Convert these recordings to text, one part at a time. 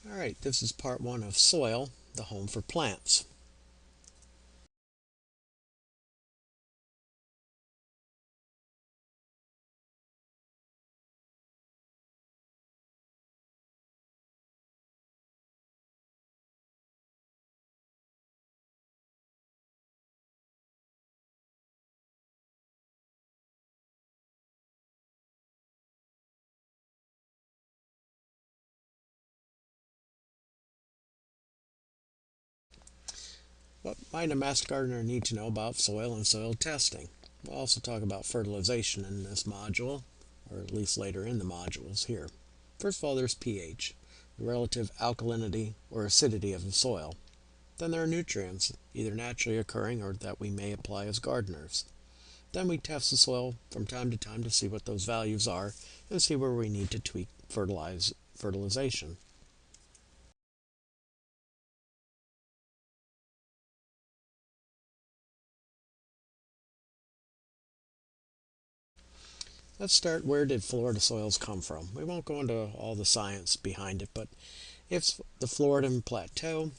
Alright, this is part one of Soil, the Home for Plants. What might a master gardener need to know about soil and soil testing? We'll also talk about fertilization in this module, or at least later in the modules here. First of all, there's pH, the relative alkalinity or acidity of the soil. Then there are nutrients, either naturally occurring or that we may apply as gardeners. Then we test the soil from time to time to see what those values are and see where we need to tweak fertilization. Let's start, where did Florida soils come from? We won't go into all the science behind it, but it's the Floridan Plateau.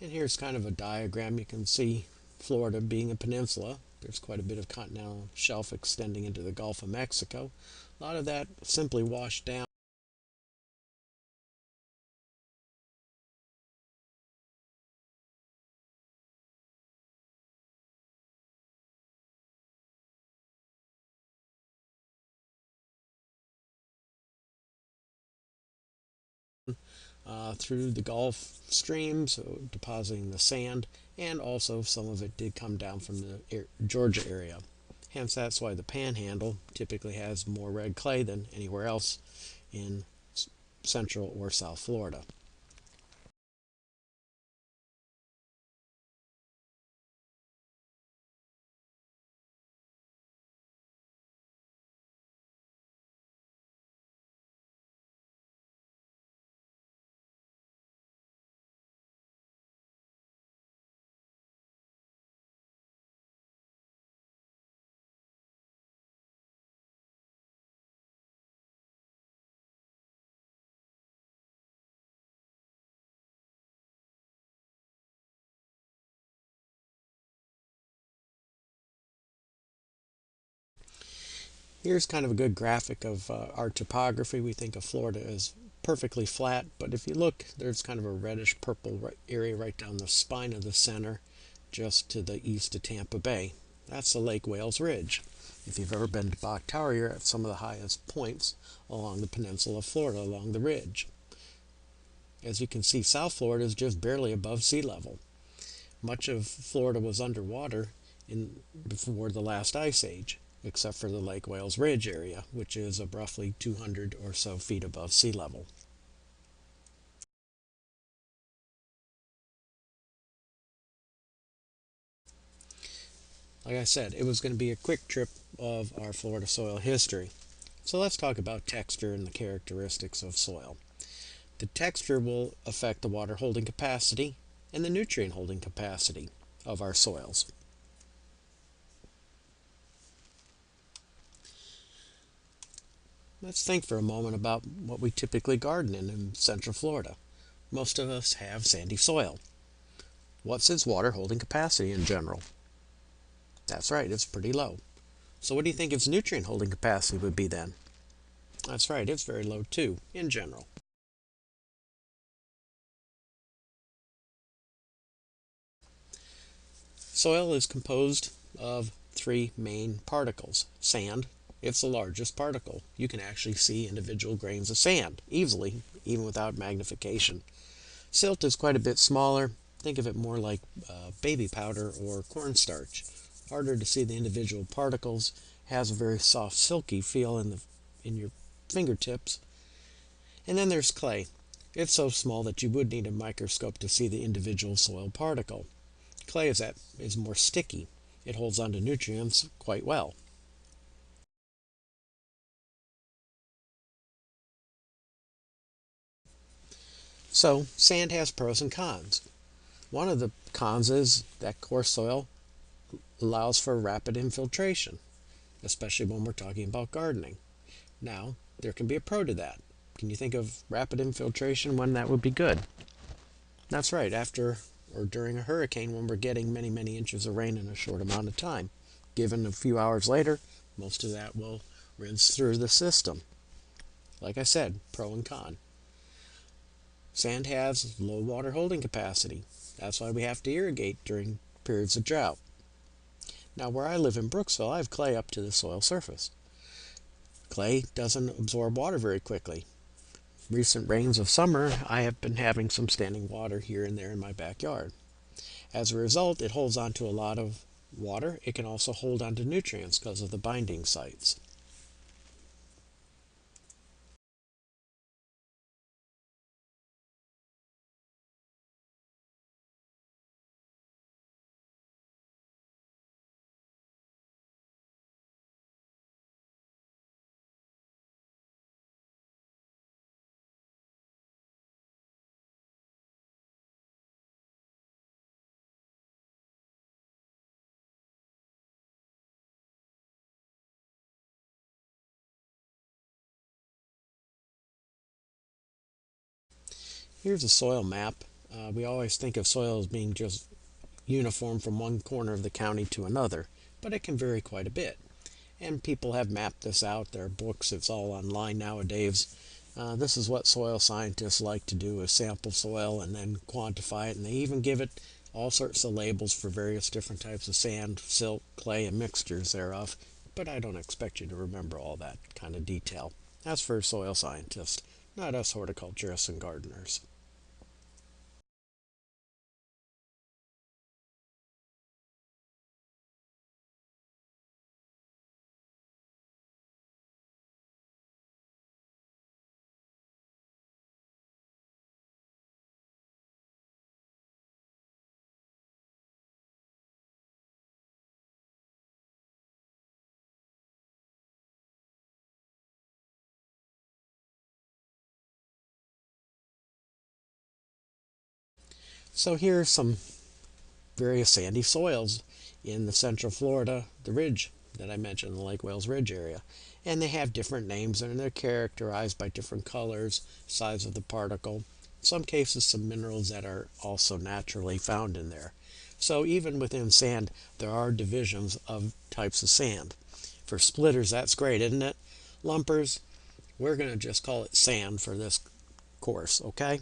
And here's kind of a diagram. You can see Florida being a peninsula. There's quite a bit of continental shelf extending into the Gulf of Mexico. A lot of that simply washed down through the Gulf Stream, so depositing the sand, and also some of it did come down from the Georgia area. Hence, that's why the Panhandle typically has more red clay than anywhere else in Central or South Florida. Here's kind of a good graphic of our topography. We think of Florida as perfectly flat, but if you look, there's kind of a reddish purple area right down the spine of the center, just to the east of Tampa Bay. That's the Lake Wales Ridge. If you've ever been to Bach Tower, you're at some of the highest points along the peninsula of Florida, along the ridge. As you can see, South Florida is just barely above sea level. Much of Florida was underwater before the last ice age, except for the Lake Wales Ridge area, which is roughly 200 or so feet above sea level. Like I said, it was going to be a quick trip of our Florida soil history. So let's talk about texture and the characteristics of soil. The texture will affect the water holding capacity and the nutrient holding capacity of our soils. Let's think for a moment about what we typically garden in Central Florida. Most of us have sandy soil. What's its water holding capacity in general? That's right, it's pretty low. So what do you think its nutrient holding capacity would be then? That's right, it's very low too, in general. Soil is composed of three main particles. Sand, it's the largest particle. You can actually see individual grains of sand easily, even without magnification. Silt is quite a bit smaller. Think of it more like baby powder or cornstarch. Harder to see the individual particles, has a very soft, silky feel in your fingertips. And then there's clay. It's so small that you would need a microscope to see the individual soil particle. Clay is more sticky. It holds onto nutrients quite well. So, sand has pros and cons. One of the cons is that coarse soil allows for rapid infiltration, especially when we're talking about gardening. Now, there can be a pro to that. Can you think of rapid infiltration when that would be good? That's right, after or during a hurricane when we're getting many, many inches of rain in a short amount of time. Given a few hours later, most of that will rinse through the system. Like I said, pro and con. Sand has low water holding capacity. That's why we have to irrigate during periods of drought. Now, where I live in Brooksville, I have clay up to the soil surface. Clay doesn't absorb water very quickly. Recent rains of summer, I have been having some standing water here and there in my backyard. As a result, it holds on to a lot of water. It can also hold on to nutrients because of the binding sites. Here's a soil map. We always think of soil as being just uniform from one corner of the county to another, but it can vary quite a bit. And people have mapped this out. There are books, it's all online nowadays. This is what soil scientists like to do, is sample soil and then quantify it, and they even give it all sorts of labels for various different types of sand, silt, clay, and mixtures thereof. But I don't expect you to remember all that kind of detail. That's for soil scientists, not us horticulturists and gardeners. So here are some various sandy soils in the central Florida, the ridge that I mentioned, the Lake Wales Ridge area. And they have different names and they're characterized by different colors, size of the particle, in some cases some minerals that are also naturally found in there. So even within sand, there are divisions of types of sand. For splitters, that's great, isn't it? Lumpers, we're going to just call it sand for this course, okay?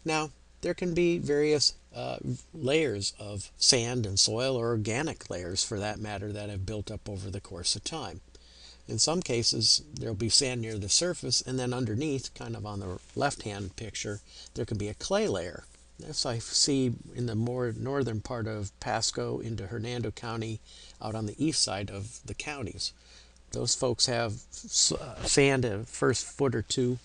Now, there can be various layers of sand and soil, or organic layers for that matter, that have built up over the course of time. In some cases, there'll be sand near the surface, and then underneath, kind of on the left-hand picture, there can be a clay layer. This I see in the more northern part of Pasco into Hernando County, out on the east side of the counties. Those folks have sand a first foot or two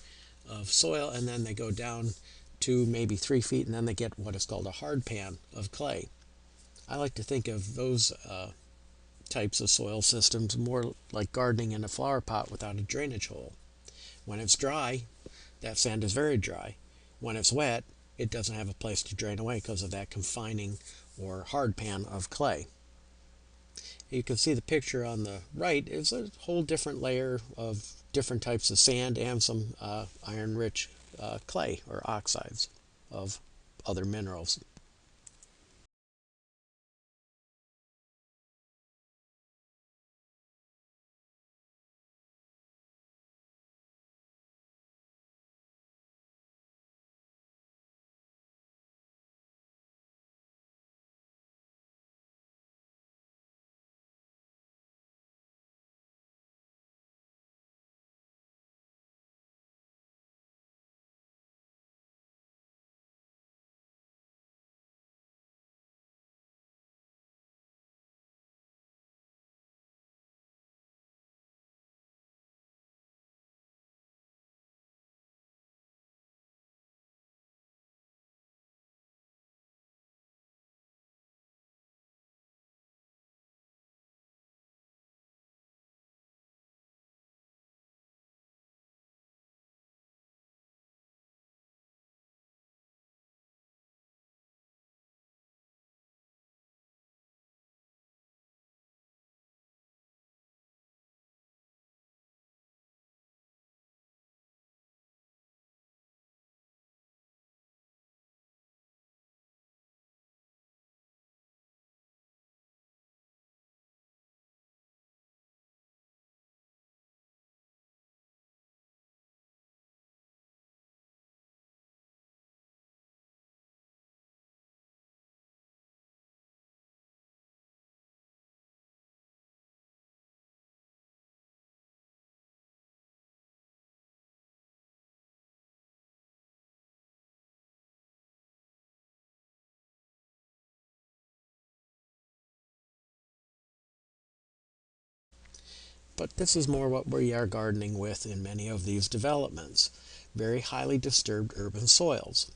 of soil, and then they go down to maybe 3 feet, and then they get what is called a hard pan of clay. I like to think of those types of soil systems more like gardening in a flower pot without a drainage hole. When it's dry, that sand is very dry. When it's wet, it doesn't have a place to drain away because of that confining or hard pan of clay. You can see the picture on the right is a whole different layer of different types of sand and some iron-rich clay or oxides of other minerals. But this is more what we are gardening with in many of these developments. Very highly disturbed urban soils.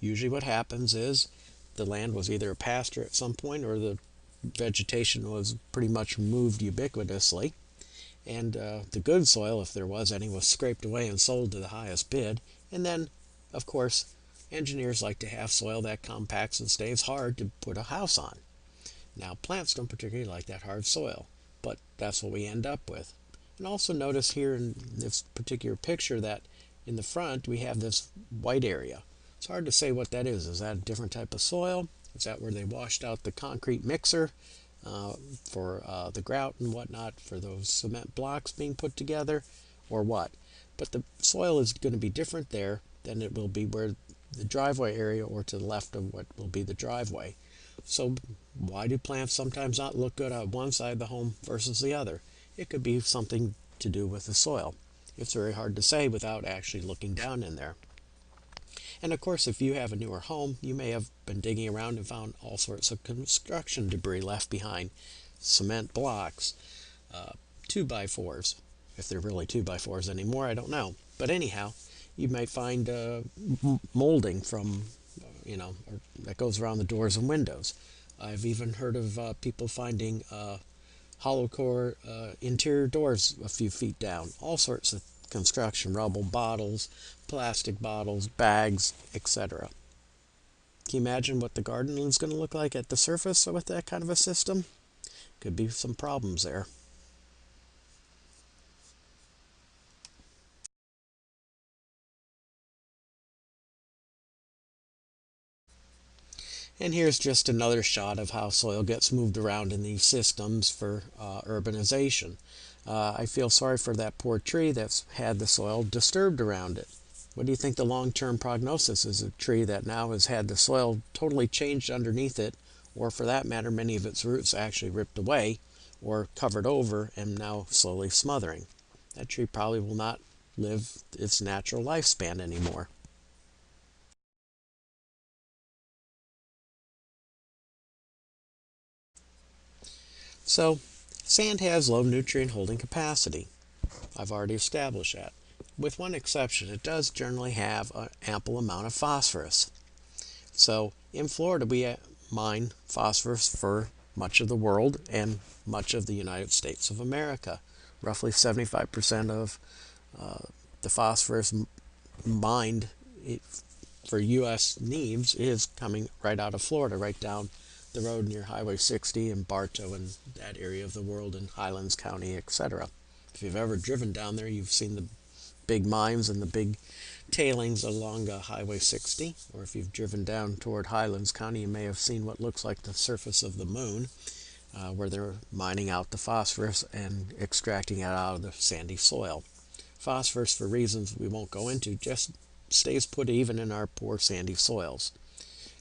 Usually what happens is the land was either a pasture at some point or the vegetation was pretty much removed ubiquitously. And the good soil, if there was any, was scraped away and sold to the highest bid. And then, of course, engineers like to have soil that compacts and stays hard to put a house on. Now, plants don't particularly like that hard soil, but that's what we end up with. And also notice here in this particular picture that in the front we have this white area. It's hard to say what that is. Is that a different type of soil? Is that where they washed out the concrete mixer uh, for the grout and whatnot for those cement blocks being put together, or what? But the soil is going to be different there than it will be where the driveway area or to the left of what will be the driveway. So why do plants sometimes not look good on one side of the home versus the other? It could be something to do with the soil. It's very hard to say without actually looking down in there. And of course, if you have a newer home, you may have been digging around and found all sorts of construction debris left behind. Cement blocks, uh, 2 by 4s. If they're really 2 by 4s anymore, I don't know. But anyhow, you might find molding from, that goes around the doors and windows. I've even heard of people finding hollow core interior doors a few feet down. All sorts of construction rubble, bottles, plastic bottles, bags, etc. Can you imagine what the garden is going to look like at the surface with that kind of a system? Could be some problems there. And here's just another shot of how soil gets moved around in these systems for urbanization. I feel sorry for that poor tree that's had the soil disturbed around it. What do you think the long-term prognosis is? A tree that now has had the soil totally changed underneath it, or for that matter, many of its roots actually ripped away or covered over and now slowly smothering. That tree probably will not live its natural lifespan anymore. So, sand has low nutrient holding capacity. I've already established that. With one exception, it does generally have an ample amount of phosphorus. So in Florida, we mine phosphorus for much of the world and much of the United States of America. Roughly 75% of the phosphorus mined for U.S. needs is coming right out of Florida, right down the road near Highway 60 and Bartow and that area of the world in Highlands County, etc. If you've ever driven down there, you've seen the big mines and the big tailings along Highway 60. Or if you've driven down toward Highlands County, you may have seen what looks like the surface of the moon, where they're mining out the phosphorus and extracting it out of the sandy soil. Phosphorus, for reasons we won't go into, just stays put even in our poor sandy soils.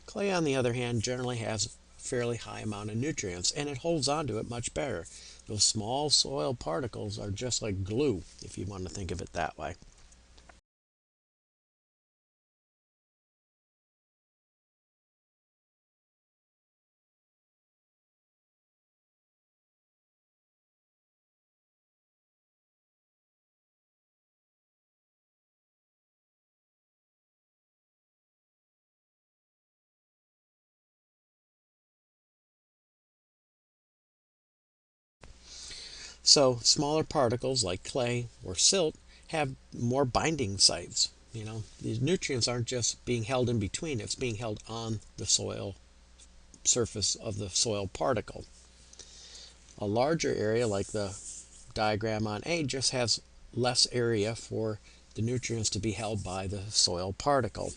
Clay, on the other hand, generally has a fairly high amount of nutrients, and it holds on to it much better. Those small soil particles are just like glue, if you want to think of it that way. So smaller particles like clay or silt have more binding sites. These nutrients aren't just being held in between, it's being held on the soil surface of the soil particle. A larger area like the diagram on A just has less area for the nutrients to be held by the soil particle.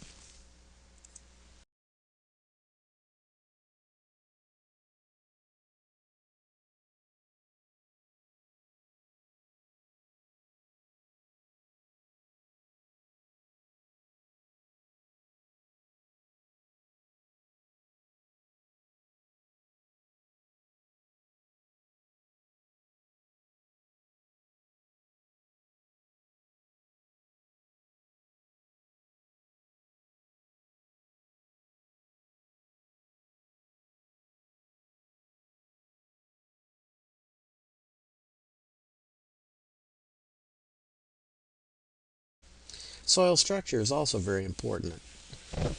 Soil structure is also very important.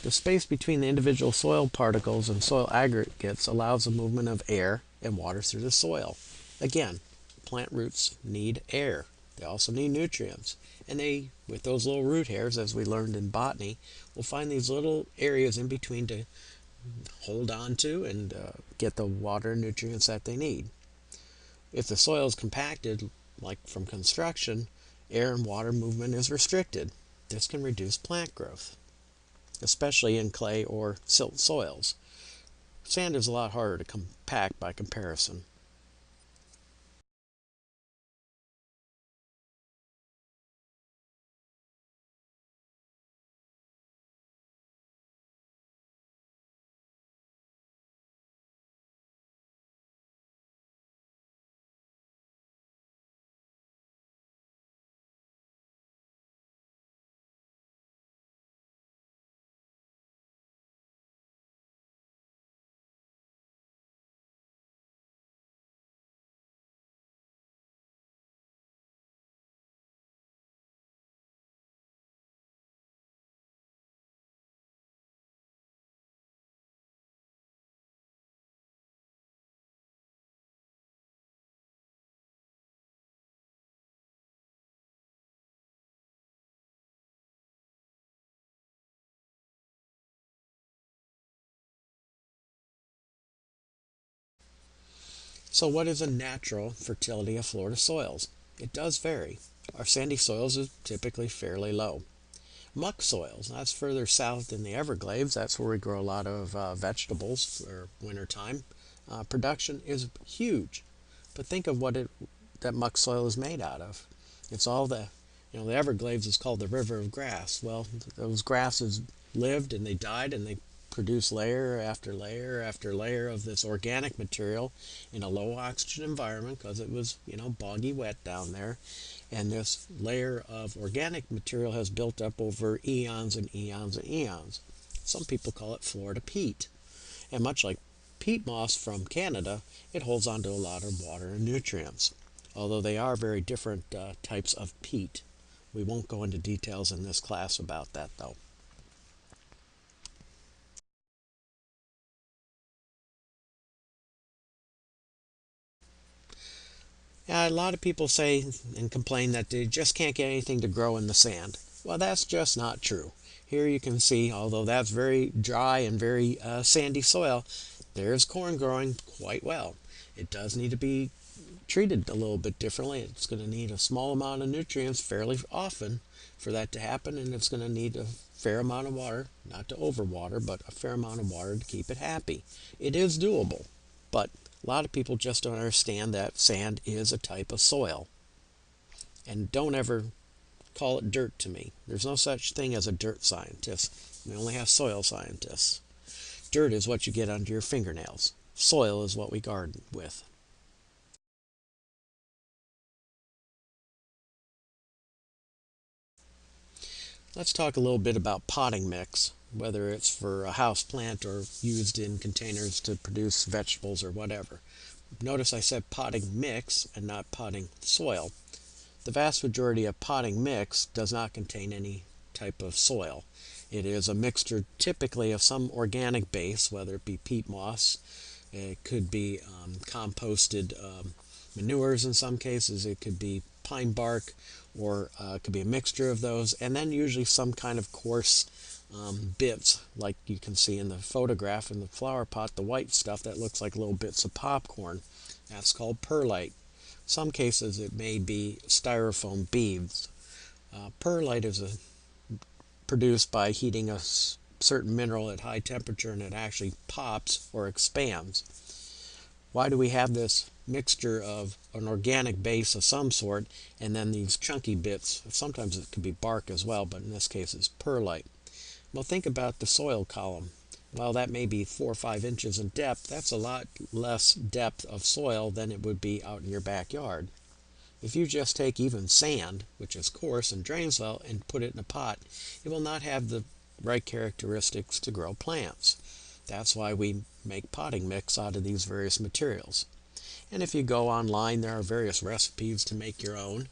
The space between the individual soil particles and soil aggregates allows the movement of air and water through the soil. Again, plant roots need air. They also need nutrients. And they, with those little root hairs, as we learned in botany, will find these little areas in between to hold on to and get the water and nutrients that they need. If the soil is compacted, like from construction, air and water movement is restricted. This can reduce plant growth, especially in clay or silt soils. Sand is a lot harder to compact by comparison. So what is a natural fertility of Florida soils? It does vary. Our sandy soils is typically fairly low. Muck soils, that's further south in the Everglades. That's where we grow a lot of vegetables for wintertime. Production is huge. But think of that muck soil is made out of. It's all the Everglades is called the river of grass. Well, those grasses lived and they died and they produced layer after layer after layer of this organic material in a low oxygen environment because it was, boggy wet down there. And this layer of organic material has built up over eons and eons and eons. Some people call it Florida peat. And much like peat moss from Canada, it holds on to a lot of water and nutrients, although they are very different types of peat. We won't go into details in this class about that, though. Yeah, a lot of people say and complain that they just can't get anything to grow in the sand. Well, that's just not true. Here you can see, although that's very dry and very sandy soil, there's corn growing quite well. It does need to be treated a little bit differently. It's going to need a small amount of nutrients fairly often for that to happen, and it's going to need a fair amount of water, not to overwater, but a fair amount of water to keep it happy. It is doable, but a lot of people just don't understand that sand is a type of soil. And don't ever call it dirt to me. There's no such thing as a dirt scientist. We only have soil scientists. Dirt is what you get under your fingernails. Soil is what we garden with. Let's talk a little bit about potting mix, whether it's for a house plant or used in containers to produce vegetables or whatever. Notice I said potting mix and not potting soil. The vast majority of potting mix does not contain any type of soil. It is a mixture typically of some organic base, whether it be peat moss, it could be composted manures in some cases, it could be pine bark, or it could be a mixture of those, and then usually some kind of coarse bits, like you can see in the photograph in the flower pot, the white stuff that looks like little bits of popcorn. That's called perlite. Some cases it may be styrofoam beads. Perlite is produced by heating a certain mineral at high temperature, and it actually pops or expands. Why do we have this mixture of an organic base of some sort and then these chunky bits? Sometimes it could be bark as well, but in this case it's perlite. Well, think about the soil column. While that may be 4 or 5 inches in depth, that's a lot less depth of soil than it would be out in your backyard. If you just take even sand, which is coarse and drains well, and put it in a pot, it will not have the right characteristics to grow plants. That's why we make potting mix out of these various materials. And if you go online, there are various recipes to make your own.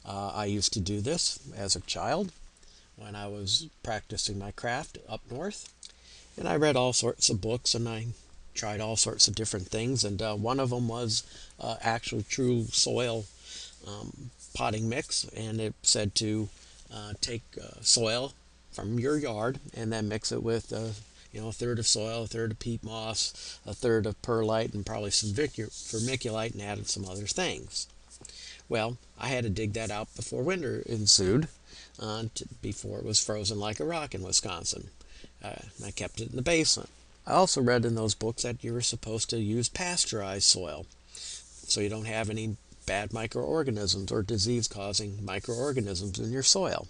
I used to do this as a child when I was practicing my craft up north. And I read all sorts of books, and I tried all sorts of different things. And one of them was actual true soil potting mix. And it said to take soil from your yard and then mix it with a third of soil, a third of peat moss, a third of perlite, and probably some vermiculite, and added some other things. Well, I had to dig that out before winter ensued, before it was frozen like a rock in Wisconsin. I kept it in the basement. I also read in those books that you were supposed to use pasteurized soil, so you don't have any bad microorganisms or disease-causing microorganisms in your soil.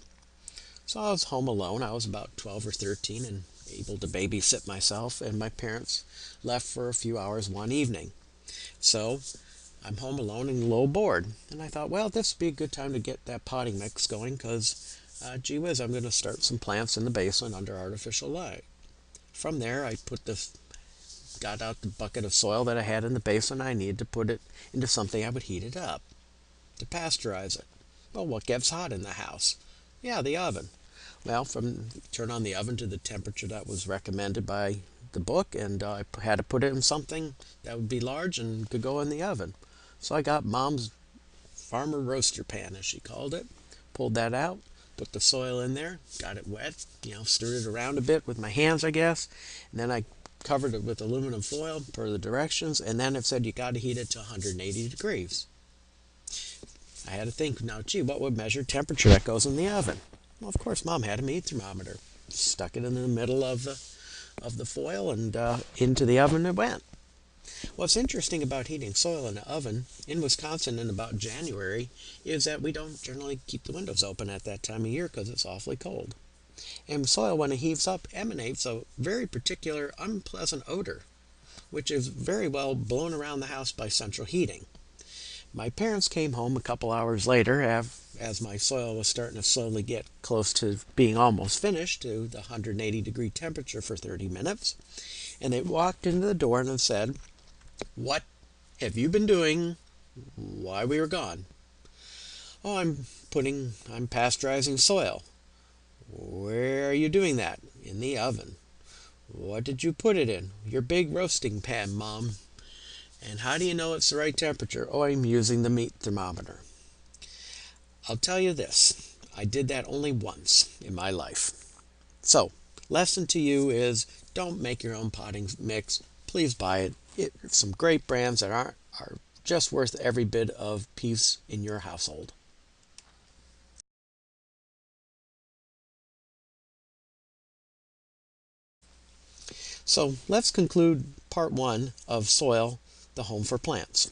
So I was home alone. I was about 12 or 13 and able to babysit myself, and my parents left for a few hours one evening. So I'm home alone and a little bored, and I thought, well, this would be a good time to get that potting mix going, because gee whiz, I'm going to start some plants in the basement under artificial light. From there, got out the bucket of soil that I had in the basement. I needed to put it into something I would heat it up to pasteurize it. Well, what gets hot in the house? Yeah, the oven. Well, turn on the oven to the temperature that was recommended by the book, and I had to put it in something that would be large and could go in the oven. So I got Mom's farmer roaster pan, as she called it, pulled that out, put the soil in there, got it wet, stirred it around a bit with my hands, I guess, and then I covered it with aluminum foil per the directions, and then it said you got to heat it to 180 degrees. I had to think, now, gee, what would measure temperature that goes in the oven? Well, of course, Mom had a meat thermometer. Stuck it in the middle of the foil, and into the oven it went. What's interesting about heating soil in the oven in Wisconsin in about January is that we don't generally keep the windows open at that time of year because it's awfully cold. And soil, when it heaves up, emanates a very particular unpleasant odor, which is very well blown around the house by central heating. My parents came home a couple hours later, as my soil was starting to slowly get close to being almost finished to the 180-degree temperature for 30 minutes. And they walked into the door and said, "What have you been doing while we were gone?" "Oh, I'm pasteurizing soil." "Where are you doing that?" "In the oven." "What did you put it in?" "Your big roasting pan, Mom." "And how do you know it's the right temperature?" "Oh, I'm using the meat thermometer." I'll tell you this, I did that only once in my life. So, lesson to you is, don't make your own potting mix. Please buy it. It's some great brands that are just worth every bit of peace in your household. So let's conclude part one of Soil, the Home for Plants.